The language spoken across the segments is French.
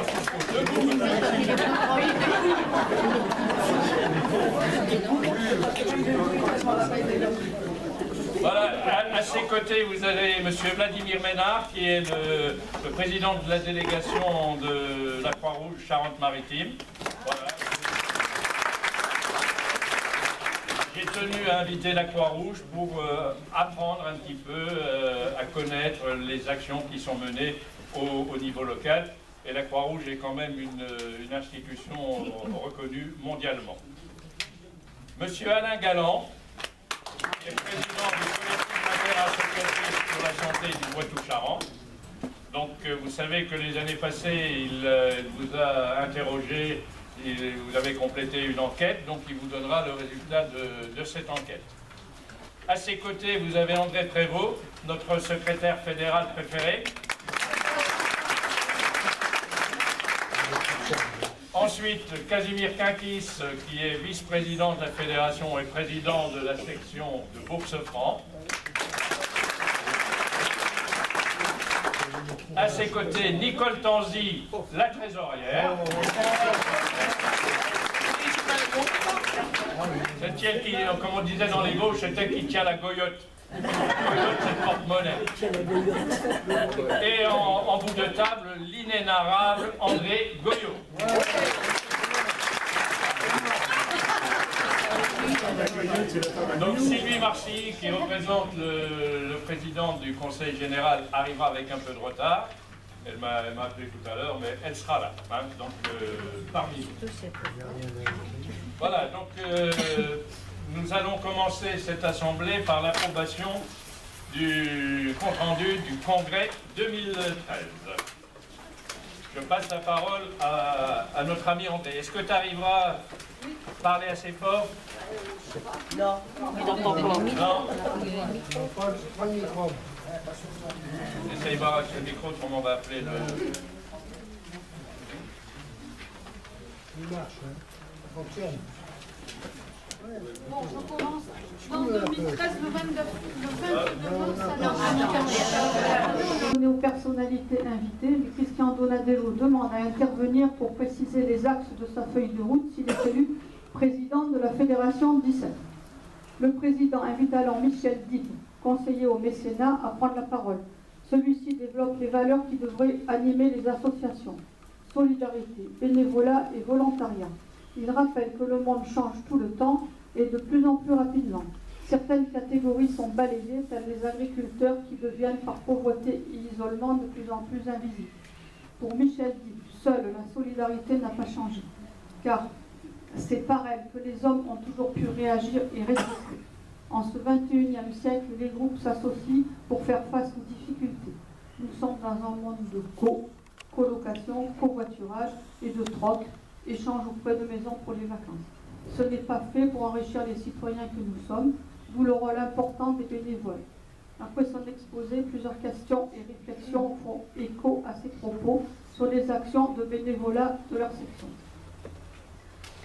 Francisco, debout. Voilà, à ses côtés, vous avez M. Vladimir Ménard, qui est le président de la délégation de la Croix-Rouge Charente-Maritime. Voilà. J'ai tenu à inviter la Croix-Rouge pour apprendre un petit peu à connaître les actions qui sont menées au niveau local. Et la Croix-Rouge est quand même une institution reconnue mondialement. Monsieur Alain Galland, qui est président du collectif interassociatif pour la santé du Poitou-Charentes. Donc vous savez que les années passées, il vous a interrogé. Vous avez complété une enquête, donc il vous donnera le résultat de cette enquête. À ses côtés, vous avez André Prévost, notre secrétaire fédéral préféré. Ensuite, Casimir Quinquis, qui est vice-président de la fédération et président de la section de Bourg-Franc. À ses côtés, Nicole Tanzi, la trésorière. C'est elle qui, comme on disait dans les Gauches, c'est elle qui tient la goyotte. La goyotte, c'est le porte-monnaie. Et en bout de table, l'inénarrable André Goyot. Donc Sylvie Marcy, qui représente le président du Conseil général, arrivera avec un peu de retard. Elle m'a appelé tout à l'heure, mais elle sera là, hein, donc parmi nous. Voilà, donc nous allons commencer cette assemblée par l'approbation du compte-rendu du Congrès 2013. Je passe la parole à notre ami André. Est-ce que tu arriveras à parler assez fort? Non, il n'entend pas. Non. Essaye voir avec le micro, autrement on va appeler le... Il marche, hein. Ça fonctionne. Bon, je commence. En 2013, le 29 donné aux personnalités invitées, Christian Donadello demande à intervenir pour préciser les axes de sa feuille de route s'il est élu président de la Fédération 17. Le président invite alors Michel Dib, conseiller au mécénat, à prendre la parole. Celui-ci développe les valeurs qui devraient animer les associations. Solidarité, bénévolat et volontariat. Il rappelle que le monde change tout le temps et de plus en plus rapidement. Certaines catégories sont balayées, telles les agriculteurs qui deviennent par pauvreté et isolement de plus en plus invisibles. Pour Michel Dib, seule la solidarité n'a pas changé, car c'est par elle que les hommes ont toujours pu réagir et résister. En ce 21e siècle, les groupes s'associent pour faire face aux difficultés. Nous sommes dans un monde de colocation, covoiturage et de troc, échange auprès de maisons pour les vacances. Ce n'est pas fait pour enrichir les citoyens que nous sommes, d'où le rôle important des bénévoles. Après son exposé, plusieurs questions et réflexions font écho à ces propos sur les actions de bénévolat de leur section.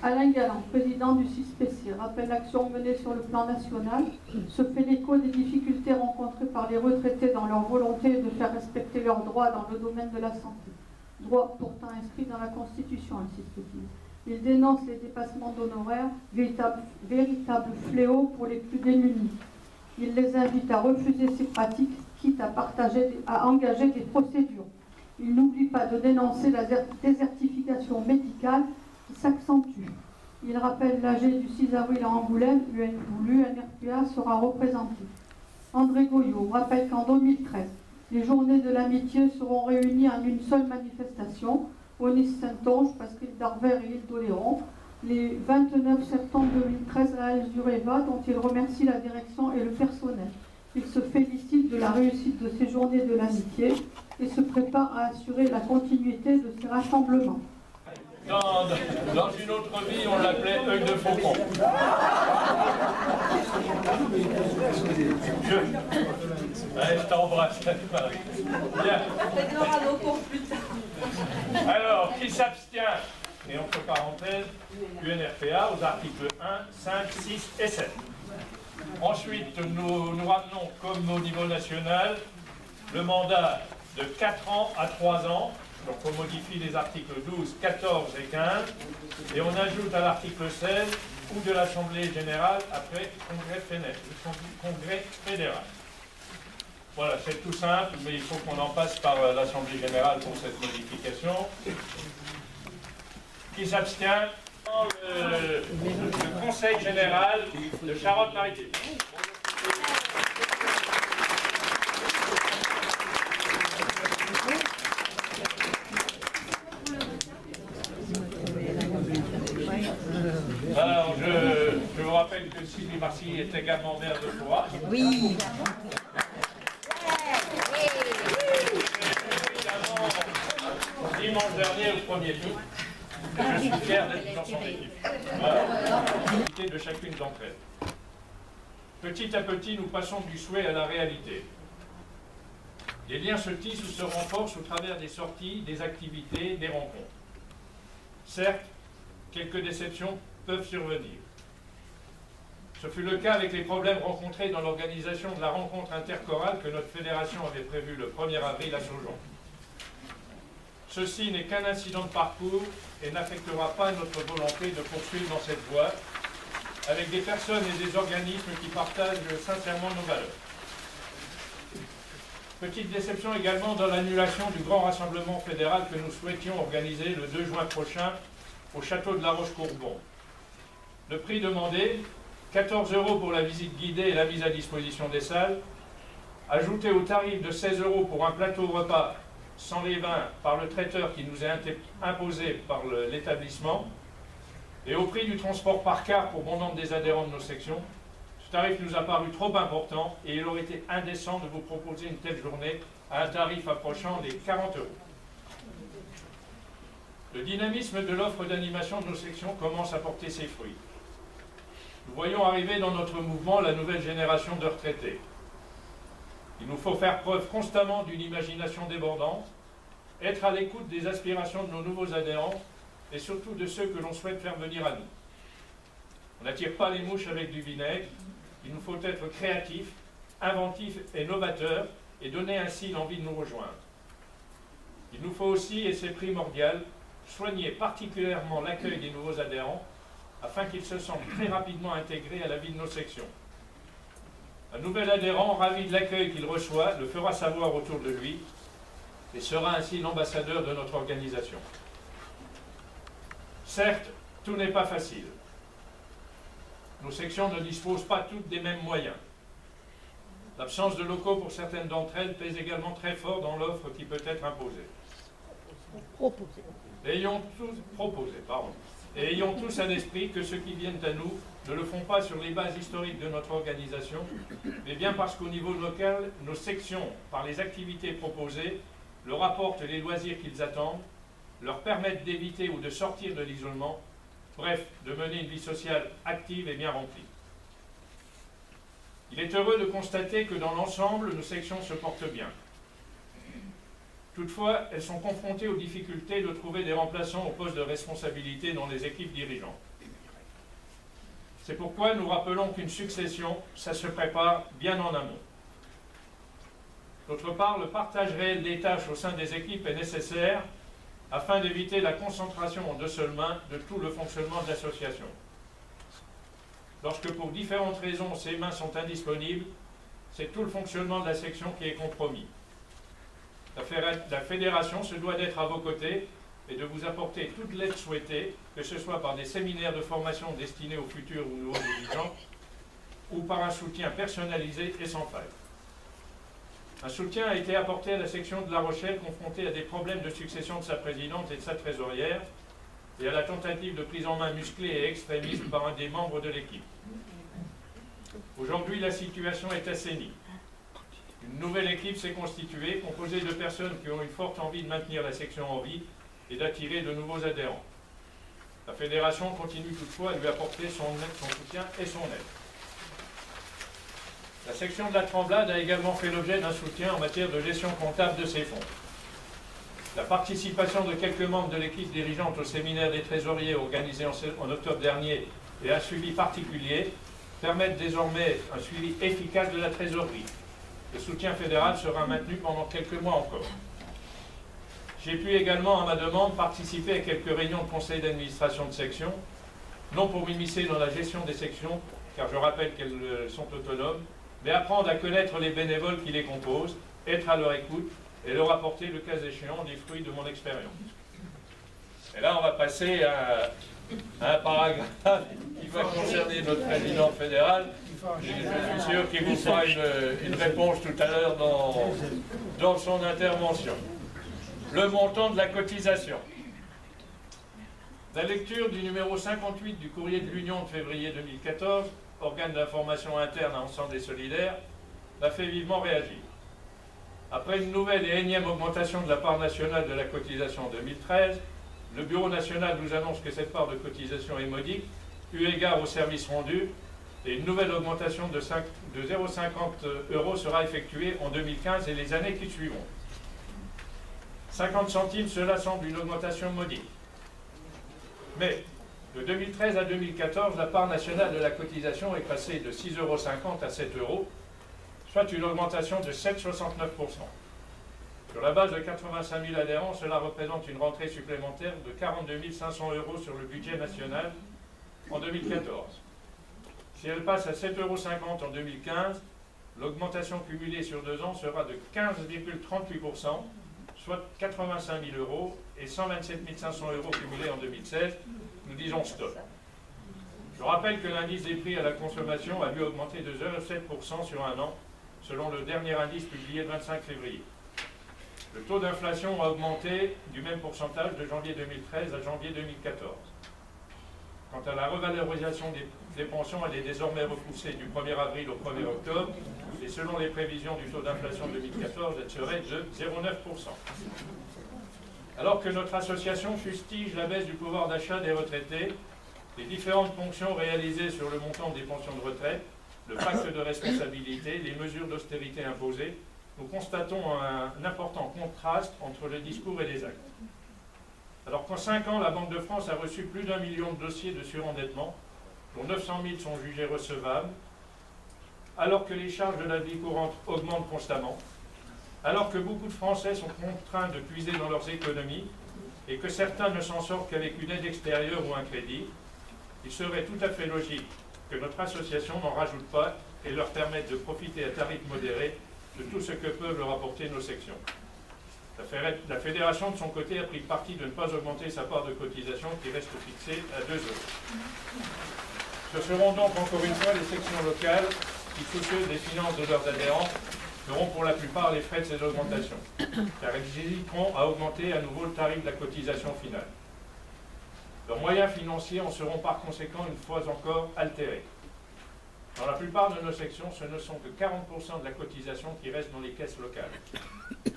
Alain Galland, président du CISPC, rappelle l'action menée sur le plan national, se fait l'écho des difficultés rencontrées par les retraités dans leur volonté de faire respecter leurs droits dans le domaine de la santé. Droits pourtant inscrits dans la Constitution, insiste-t-il. Il dénonce les dépassements d'honoraires, véritable fléau pour les plus démunis. Il les invite à refuser ces pratiques, quitte à engager des procédures. Il n'oublie pas de dénoncer la désertification médicale qui s'accentue. Il rappelle l'AG du 6 avril à Angoulême, où l'UNRPA sera représenté. André Goyot rappelle qu'en 2013, les journées de l'amitié seront réunies en une seule manifestation, au Nice-Saint-Onge, Pascal d'Arvert et Île d'Oléron, les 29 septembre 2013 à Alès du Réva, dont il remercie la direction et le personnel. Il se félicite de la réussite de ces journées de l'amitié et se prépare à assurer la continuité de ces rassemblements. Dans une autre vie, on l'appelait œil de faucon. Je t'embrasse, Marie. Bien. Alors, qui s'abstient? Et entre parenthèses, UNRPA aux articles 1, 5, 6 et 7. Ensuite, nous ramenons, comme au niveau national, le mandat de 4 ans à 3 ans Donc on modifie les articles 12, 14 et 15, et on ajoute à l'article 16 ou de l'Assemblée générale après congrès fédéral. Voilà, c'est tout simple, mais il faut qu'on en passe par l'Assemblée générale pour cette modification. Qui s'abstient? Le Conseil général de Charente-Maritime. Alors, je vous rappelle que Sylvie Marcy est également maire de Florac. Oui. Dimanche dernier au premier tour. Je suis fier d'être dans son équipe. Voilà. De chacune d'entre elles. Petit à petit, nous passons du souhait à la réalité. Les liens se tissent ou se renforcent au travers des sorties, des activités, des rencontres. Certes, quelques déceptions peuvent survenir. Ce fut le cas avec les problèmes rencontrés dans l'organisation de la rencontre interchorale que notre fédération avait prévue le 1er avril à Saujon. Ceci n'est qu'un incident de parcours et n'affectera pas notre volonté de poursuivre dans cette voie avec des personnes et des organismes qui partagent sincèrement nos valeurs. Petite déception également dans l'annulation du grand rassemblement fédéral que nous souhaitions organiser le 2 juin prochain au château de la Roche-Courbon. Le prix demandé, 14 € pour la visite guidée et la mise à disposition des salles, ajouté au tarif de 16 € pour un plateau repas sans les vins par le traiteur qui nous est imposé par l'établissement, et au prix du transport par car pour bon nombre des adhérents de nos sections, ce tarif nous a paru trop important et il aurait été indécent de vous proposer une telle journée à un tarif approchant les 40 €. Le dynamisme de l'offre d'animation de nos sections commence à porter ses fruits. Nous voyons arriver dans notre mouvement la nouvelle génération de retraités. Il nous faut faire preuve constamment d'une imagination débordante, être à l'écoute des aspirations de nos nouveaux adhérents et surtout de ceux que l'on souhaite faire venir à nous. On n'attire pas les mouches avec du vinaigre, il nous faut être créatifs, inventifs et novateurs et donner ainsi l'envie de nous rejoindre. Il nous faut aussi, et c'est primordial, soigner particulièrement l'accueil des nouveaux adhérents afin qu'ils se sentent très rapidement intégrés à la vie de nos sections. Un nouvel adhérent, ravi de l'accueil qu'il reçoit, le fera savoir autour de lui et sera ainsi l'ambassadeur de notre organisation. Certes, tout n'est pas facile. Nos sections ne disposent pas toutes des mêmes moyens. L'absence de locaux pour certaines d'entre elles pèse également très fort dans l'offre qui peut être imposée. Ayons tous à l'esprit que ceux qui viennent à nous ne le font pas sur les bases historiques de notre organisation, mais bien parce qu'au niveau local, nos sections, par les activités proposées, leur apportent les loisirs qu'ils attendent, leur permettent d'éviter ou de sortir de l'isolement, bref, de mener une vie sociale active et bien remplie. Il est heureux de constater que dans l'ensemble, nos sections se portent bien. Toutefois, elles sont confrontées aux difficultés de trouver des remplaçants au poste de responsabilité dans les équipes dirigeantes. C'est pourquoi nous rappelons qu'une succession, ça se prépare bien en amont. D'autre part, le partage réel des tâches au sein des équipes est nécessaire afin d'éviter la concentration en de seules mains de tout le fonctionnement de l'association. Lorsque pour différentes raisons ces mains sont indisponibles, c'est tout le fonctionnement de la section qui est compromis. La fédération se doit d'être à vos côtés et de vous apporter toute l'aide souhaitée, que ce soit par des séminaires de formation destinés aux futurs ou nouveaux dirigeants, ou par un soutien personnalisé et sans faille. Un soutien a été apporté à la section de La Rochelle confrontée à des problèmes de succession de sa présidente et de sa trésorière, et à la tentative de prise en main musclée et extrémiste par un des membres de l'équipe. Aujourd'hui, la situation est assainie. Une nouvelle équipe s'est constituée, composée de personnes qui ont une forte envie de maintenir la section en vie et d'attirer de nouveaux adhérents. La fédération continue toutefois à lui apporter son soutien et son aide. La section de la Tremblade a également fait l'objet d'un soutien en matière de gestion comptable de ses fonds. La participation de quelques membres de l'équipe dirigeante au séminaire des trésoriers organisé en octobre dernier et un suivi particulier permettent désormais un suivi efficace de la trésorerie. Le soutien fédéral sera maintenu pendant quelques mois encore. J'ai pu également, à ma demande, participer à quelques réunions de conseil d'administration de section, non pour m'immiscer dans la gestion des sections, car je rappelle qu'elles sont autonomes, mais apprendre à connaître les bénévoles qui les composent, être à leur écoute et leur apporter, le cas échéant, les fruits de mon expérience. Et là, on va passer à un paragraphe qui va concerner notre président fédéral. Je suis sûr qu'il vous fera une réponse tout à l'heure dans son intervention. Le montant de la cotisation. La lecture du numéro 58 du courrier de l'Union de février 2014, organe d'information interne à Ensemble et Solidaires, m'a fait vivement réagir. Après une nouvelle et énième augmentation de la part nationale de la cotisation en 2013, le Bureau national nous annonce que cette part de cotisation est modique, eu égard aux services rendus, et une nouvelle augmentation de 0,50 € sera effectuée en 2015 et les années qui suivront. 50 centimes, cela semble une augmentation modique. Mais, de 2013 à 2014, la part nationale de la cotisation est passée de 6,50 € à 7 €, soit une augmentation de 7,69%. Sur la base de 85 000 adhérents, cela représente une rentrée supplémentaire de 42 500 € sur le budget national en 2014. Si elle passe à 7,50 € en 2015, l'augmentation cumulée sur 2 ans sera de 15,38%, soit 85 000 € et 127 500 € cumulés en 2016. Nous disons stop. Je rappelle que l'indice des prix à la consommation a vu augmenter de 0,7% sur un an, selon le dernier indice publié le 25 février. Le taux d'inflation a augmenté du même pourcentage de janvier 2013 à janvier 2014. Quant à la revalorisation des pensions, elle est désormais repoussée du 1er avril au 1er octobre, et selon les prévisions du taux d'inflation 2014, elle serait de 0,9%. Alors que notre association fustige la baisse du pouvoir d'achat des retraités, les différentes ponctions réalisées sur le montant des pensions de retraite, le pacte de responsabilité, les mesures d'austérité imposées, nous constatons un important contraste entre le discours et les actes. Alors qu'en 5 ans, la Banque de France a reçu plus d'1 million de dossiers de surendettement, dont 900 000 sont jugés recevables, alors que les charges de la vie courante augmentent constamment, alors que beaucoup de Français sont contraints de puiser dans leurs économies et que certains ne s'en sortent qu'avec une aide extérieure ou un crédit, il serait tout à fait logique que notre association n'en rajoute pas et leur permette de profiter à tarif modéré de tout ce que peuvent leur apporter nos sections. La fédération, de son côté, a pris le parti de ne pas augmenter sa part de cotisation qui reste fixée à 2 €. Ce seront donc encore une fois les sections locales qui, soucieuses des finances de leurs adhérents, feront pour la plupart les frais de ces augmentations, car elles hésiteront à augmenter à nouveau le tarif de la cotisation finale. Leurs moyens financiers en seront par conséquent une fois encore altérés. Dans la plupart de nos sections, ce ne sont que 40% de la cotisation qui reste dans les caisses locales,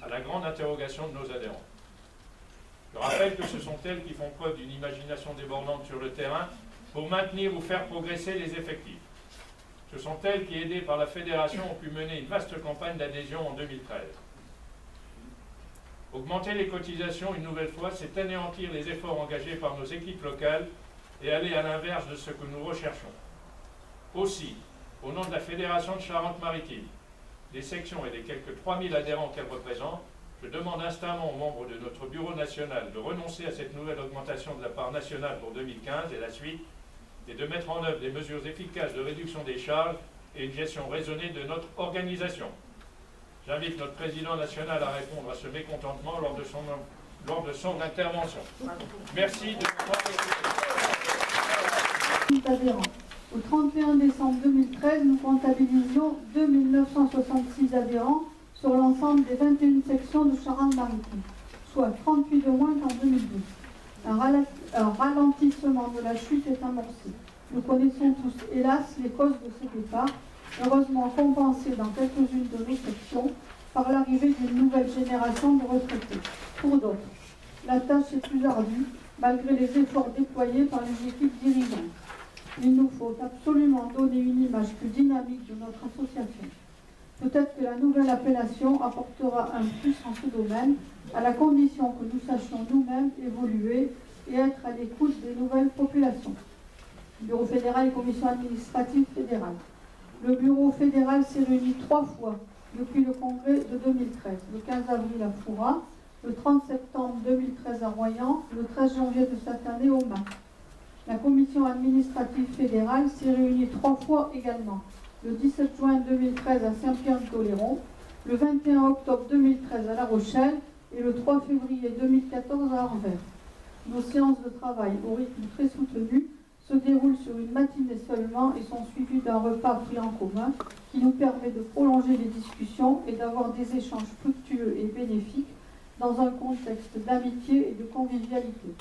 à la grande interrogation de nos adhérents. Je rappelle que ce sont elles qui font preuve d'une imagination débordante sur le terrain pour maintenir ou faire progresser les effectifs. Ce sont elles qui, aidées par la fédération, ont pu mener une vaste campagne d'adhésion en 2013. Augmenter les cotisations une nouvelle fois, c'est anéantir les efforts engagés par nos équipes locales et aller à l'inverse de ce que nous recherchons. Aussi, au nom de la Fédération de Charente-Maritime, des sections et des quelques 3000 adhérents qu'elle représente, je demande instamment aux membres de notre bureau national de renoncer à cette nouvelle augmentation de la part nationale pour 2015 et la suite, et de mettre en œuvre des mesures efficaces de réduction des charges et une gestion raisonnée de notre organisation. J'invite notre président national à répondre à ce mécontentement lors de son intervention. Merci de votre adhérents. Au 31 décembre 2013, nous comptabilisions 2 966 adhérents sur l'ensemble des 21 sections de Charente-Maritime, soit 38 de moins qu'en 2012. Un ralentissement de la chute est amorcé. Nous connaissons tous, hélas, les causes de ce départ, heureusement compensées dans quelques-unes de nos sections par l'arrivée d'une nouvelle génération de retraités. Pour d'autres, la tâche est plus ardue, malgré les efforts déployés par les équipes dirigeantes. Il nous faut absolument donner une image plus dynamique de notre association. Peut-être que la nouvelle appellation apportera un plus en ce domaine, à la condition que nous sachions nous-mêmes évoluer et être à l'écoute des nouvelles populations. Bureau fédéral et commission administrative fédérale. Le bureau fédéral s'est réuni 3 fois depuis le congrès de 2013, le 15 avril à Fouras, le 30 septembre 2013 à Royan, le 13 janvier de cette année au Mans. La commission administrative fédérale s'est réunie 3 fois également, le 17 juin 2013 à Saint-Pierre-de-Toléron, le 21 octobre 2013 à La Rochelle et le 3 février 2014 à Anvers. Nos séances de travail au rythme très soutenu se déroulent sur une matinée seulement et sont suivies d'un repas pris en commun qui nous permet de prolonger les discussions et d'avoir des échanges fructueux et bénéfiques dans un contexte d'amitié et de convivialité.